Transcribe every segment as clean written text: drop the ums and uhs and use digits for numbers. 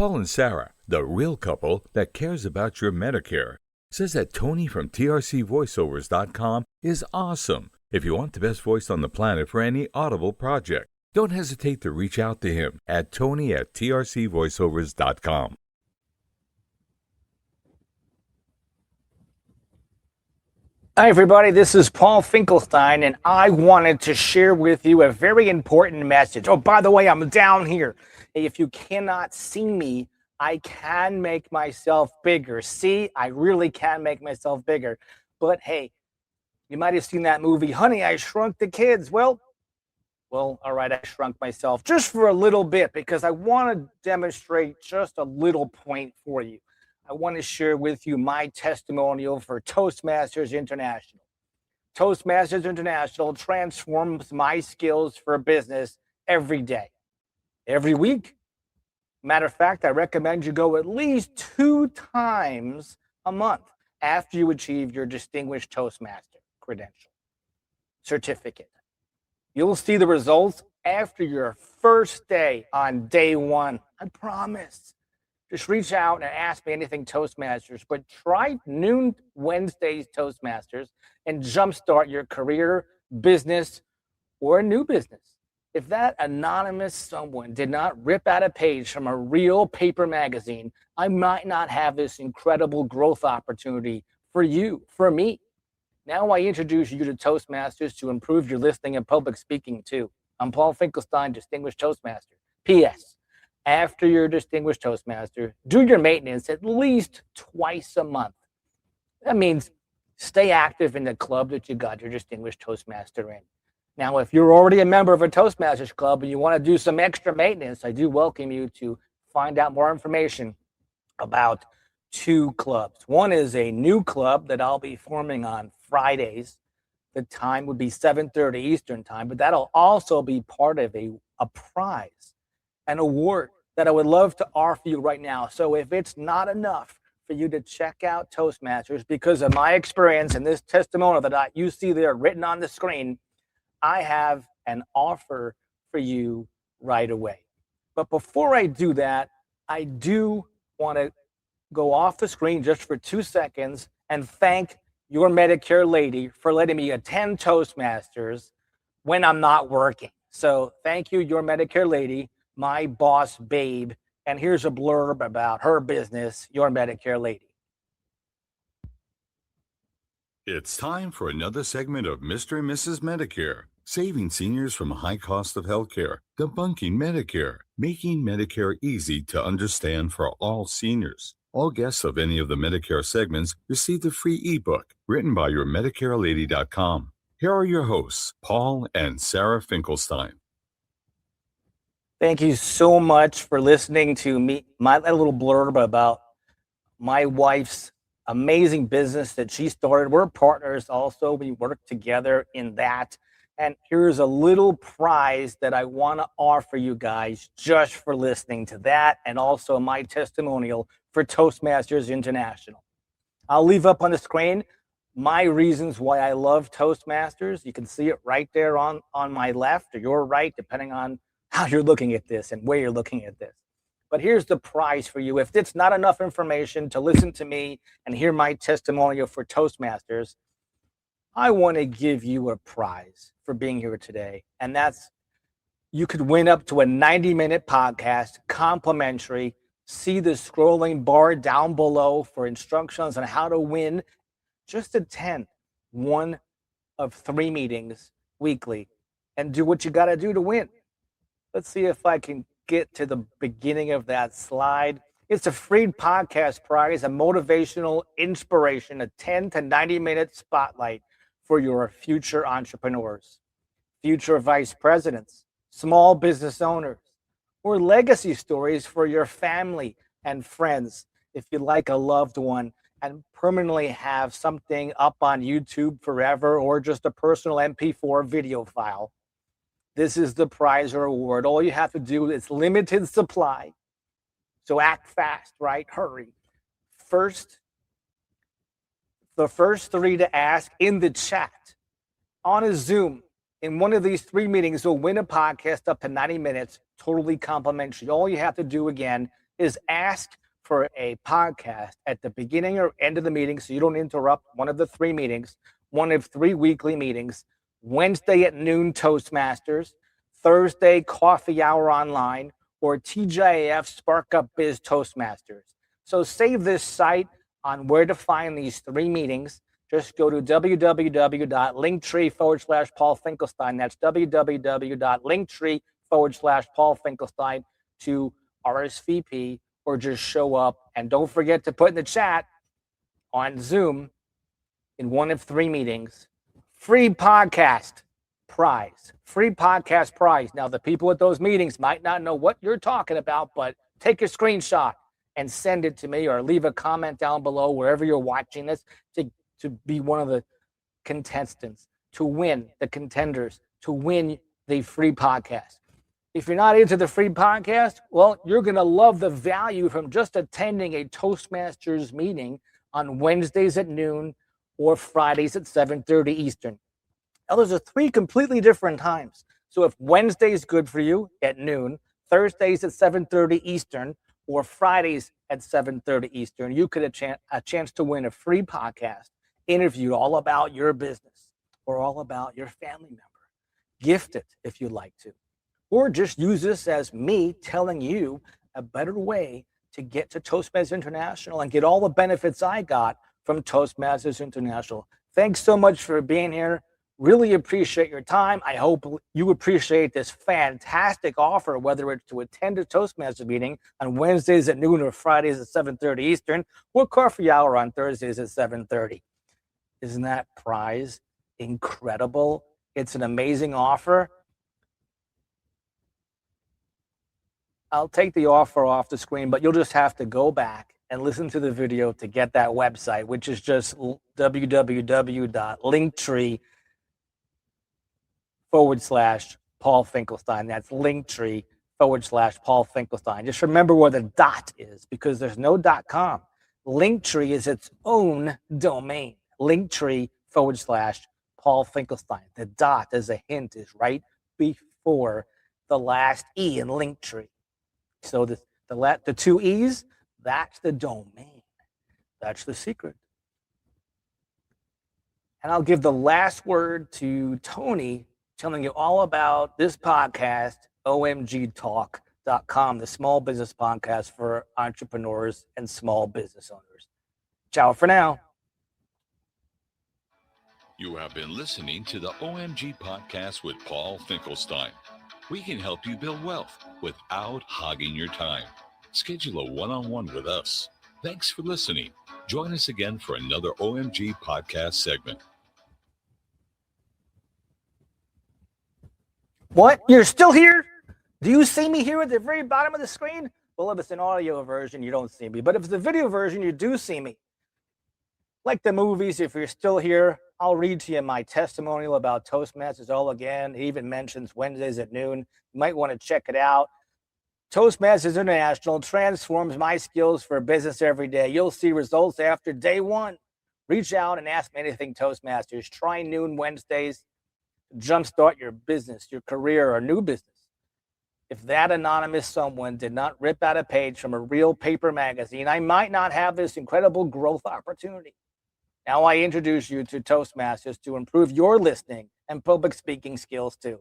Paul and Sarah, the real couple that cares about your Medicare, says that Tony from trcvoiceovers.com is awesome if you want the best voice on the planet for any Audible project. Don't hesitate to reach out to him at tony@trcvoiceovers.com. Hi, everybody. This is Paul Finkelstein, and I wanted to share with you a very important message. Oh, by the way, I'm down here. If you cannot see me, I can make myself bigger. See, I really can make myself bigger. But hey, you might have seen that movie, Honey, I Shrunk the Kids. Well, all right, I shrunk myself just for a little bit because I want to demonstrate just a little point for you. I want to share with you my testimonial for Toastmasters International. Toastmasters International transforms my skills for business every day, every week. Matter of fact, I recommend you go at least 2 times a month after you achieve your Distinguished Toastmaster credential certificate. You'll see the results after your first day on day 1. I promise. Just reach out and ask me anything Toastmasters, but try noon Wednesdays Toastmasters and jumpstart your career, business, or a new business. If that anonymous someone did not rip out a page from a real paper magazine, I might not have this incredible growth opportunity for you, for me. Now I introduce you to Toastmasters to improve your listening and public speaking too. I'm Paul Finkelstein, Distinguished Toastmaster. P.S. After your Distinguished Toastmaster, do your maintenance at least twice a month. That means stay active in the club that you got your Distinguished Toastmaster in. Now, if you're already a member of a Toastmasters club and you want to do some extra maintenance, I do welcome you to find out more information about 2 clubs. One is a new club that I'll be forming on Fridays. The time would be 7:30 Eastern time, but that'll also be part of a prize, an award that I would love to offer you right now. So if it's not enough for you to check out Toastmasters because of my experience and this testimonial that you see there written on the screen, I have an offer for you right away. But before I do that, I do want to go off the screen just for 2 seconds and thank your Medicare lady for letting me attend Toastmasters when I'm not working. So thank you, your Medicare lady, my boss, Babe. And here's a blurb about her business, your Medicare lady. It's time for another segment of Mr. and Mrs. Medicare, saving seniors from a high cost of healthcare, debunking Medicare, making Medicare easy to understand for all seniors. All guests of any of the Medicare segments receive a free ebook written by your MedicareLady.com. Here are your hosts, Paul and Sarah Finkelstein. Thank you so much for listening to me, my little blurb about my wife's amazing business that she started. We're partners also. We work together in that. And here's a little prize that I want to offer you guys just for listening to that, and also my testimonial for Toastmasters International. I'll leave up on the screen my reasons why I love Toastmasters. You can see it right there on my left or your right, depending on how you're looking at this and where you're looking at this. But here's the prize for you. If it's not enough information to listen to me and hear my testimonial for Toastmasters, I want to give you a prize for being here today. And that's, you could win up to a 90-minute podcast, complimentary. See the scrolling bar down below for instructions on how to win. Just attend 1 of 3 meetings weekly and do what you got to do to win. Let's see if I can get to the beginning of that slide. It's a free podcast prize, a motivational inspiration, a 10 to 90-minute spotlight for your future entrepreneurs, future vice presidents, small business owners, or legacy stories for your family and friends. If you like a loved one and permanently have something up on YouTube forever, or just a personal MP4 video file, this is the prize or award. All you have to do is limited supply. So act fast, right? Hurry. The first 3 to ask in the chat on a Zoom in one of these 3 meetings will win a podcast up to 90 minutes, totally complimentary. All you have to do, again, is ask for a podcast at the beginning or end of the meeting so you don't interrupt one of the 3 meetings, one of 3 weekly meetings. Wednesday at noon, Toastmasters. Thursday, coffee hour online, or TGIF Spark Up Biz Toastmasters. So save this site on where to find these 3 meetings. Just go to www.linktree/Paul Finkelstein. That's www.linktree/Paul Finkelstein to RSVP, or just show up. And don't forget to put in the chat on Zoom in one of 3 meetings, free podcast prize. Free podcast prize. Now, the people at those meetings might not know what you're talking about, but take a screenshot and send it to me, or leave a comment down below wherever you're watching this to be one of the contestants, to win, the contenders, to win the free podcast. If you're not into the free podcast, well, you're going to love the value from just attending a Toastmasters meeting on Wednesdays at noon or Fridays at 7:30 Eastern. Now, those are 3 completely different times. So if Wednesday is good for you at noon, Thursdays at 7:30 Eastern, or Fridays at 7:30 Eastern, you could have a chance to win a free podcast interview all about your business or all about your family member. Gift it if you'd like to. Or just use this as me telling you a better way to get to Toastmasters International and get all the benefits I got from Toastmasters International. Thanks so much for being here. Really appreciate your time. I hope you appreciate this fantastic offer, whether it's to attend a Toastmasters meeting on Wednesdays at noon or Fridays at 7:30 Eastern, or coffee hour on Thursdays at 7:30. Isn't that prize incredible? It's an amazing offer. I'll take the offer off the screen, but you'll just have to go back and listen to the video to get that website, which is just www.linktree/Paul Finkelstein. That's Linktree/Paul Finkelstein. Just remember where the dot is, because there's no .com. Linktree is its own domain. Linktree/Paul Finkelstein. The dot, as a hint, is right before the last E in Linktree. So the 2 E's, that's the domain. That's the secret. And I'll give the last word to Tony, telling you all about this podcast, omgtalk.com, the small business podcast for entrepreneurs and small business owners. Ciao for now. You have been listening to the OMG Podcast with Paul Finkelstein. We can help you build wealth without hogging your time. Schedule a one-on-one with us. Thanks for listening. Join us again for another OMG Podcast segment. What? You're still here? Do you see me here at the very bottom of the screen? Well, if it's an audio version, you don't see me. But if it's a video version, you do see me. Like the movies, if you're still here, I'll read to you my testimonial about Toastmasters all again. It even mentions Wednesdays at noon. You might want to check it out. Toastmasters International transforms my skills for business every day. You'll see results after day 1. Reach out and ask me anything Toastmasters. Try noon Wednesdays to jumpstart your business, your career, or new business. If that anonymous someone did not rip out a page from a real paper magazine, I might not have this incredible growth opportunity. Now I introduce you to Toastmasters to improve your listening and public speaking skills too.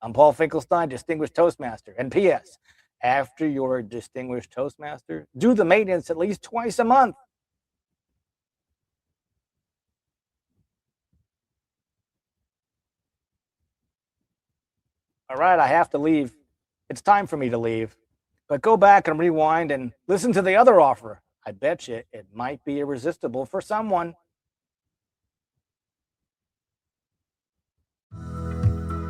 I'm Paul Finkelstein, Distinguished Toastmaster. And P.S., after you're a Distinguished Toastmaster, do the maintenance at least twice a month. All right, I have to leave. It's time for me to leave. But go back and rewind and listen to the other offer. I bet you it might be irresistible for someone.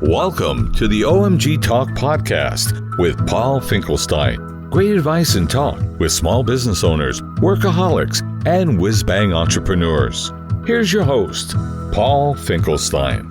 Welcome to the OMG Talk Podcast with Paul Finkelstein. Great advice and talk with small business owners, workaholics, and whiz-bang entrepreneurs. Here's your host, Paul Finkelstein.